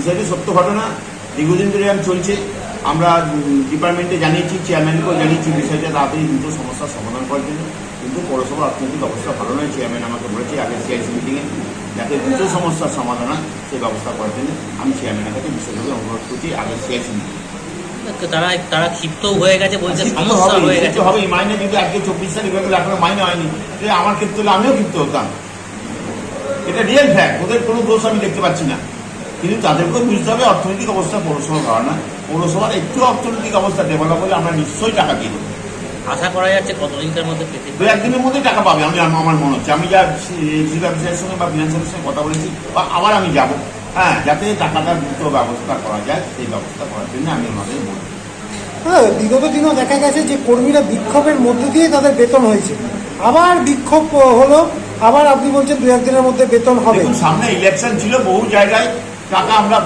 বিষয়টি সত্য ঘটনা, দীর্ঘদিন ধরে চলছে। আমরা ডিপার্টমেন্টে জানিয়েছি, চেয়ারম্যানকেও জানিয়েছি বিষয়টা তাড়াতাড়ি দ্রুত সমস্যার সমাধান করার জন্য। কিন্তু পৌরসভার অর্থনৈতিক অবস্থা ভালো নয়। চেয়ারম্যান আমাকে বলেছে আগে সিআইসি মিটিংয়ে যাতে দ্রুত সমস্যার সমাধান হয় সেই ব্যবস্থা করার জন্য আমি চেয়ারম্যানের কাছে বিশেষভাবে অনুরোধ করছি আগে সিআইসি মিটিং। তারা ক্ষিপ্ত হয়ে গেছে, বলছে সমস্যা হয়ে গেছে। হবে মাইনে যদি আজকে 24 তারিখ হয়ে গেলে এখনো মাইনে হয়নি, আমার ক্ষেত্রে হলে আমিও ক্ষিপ্ত হতাম। এটা রিয়েল ফ্যাক্ট, ওদের কোনো দোষ আমি দেখতে পাচ্ছি না। কিন্তু তাদেরকেও বুঝতে হবে অর্থনৈতিক অবস্থা পৌরসভা ভালো না। পৌরসভার একটু অর্থনৈতিক অবস্থা ডেভেলপ হলে আমরা নিশ্চয়ই টাকা দিয়ে দেবো। আশা করা যাচ্ছে কতদিনকার মধ্যে পেতে? 2-1 দিনের মধ্যে টাকা পাবে আমার মনে হচ্ছে। আমি যা চিফ অফিসারের সঙ্গে বা ফিনান্সিয়ালের সঙ্গে কথা বলেছি, বা আবার আমি যাব, যাতে টাকাটা দ্রুত ব্যবস্থা করা যায় সেই ব্যবস্থা করার জন্য আমি আমাদের বলব। হ্যাঁ, বিগত দিনও দেখা গেছে যে কর্মীরা বিক্ষোভের মধ্যে দিয়ে তাদের বেতন হয়েছে, আবার বিক্ষোভ হলো, আবার আপনি বলছেন 2-1 দিনের মধ্যে বেতন হবে। সামনে ইলেকশন ছিল, বহু জায়গায় টাকা আমরা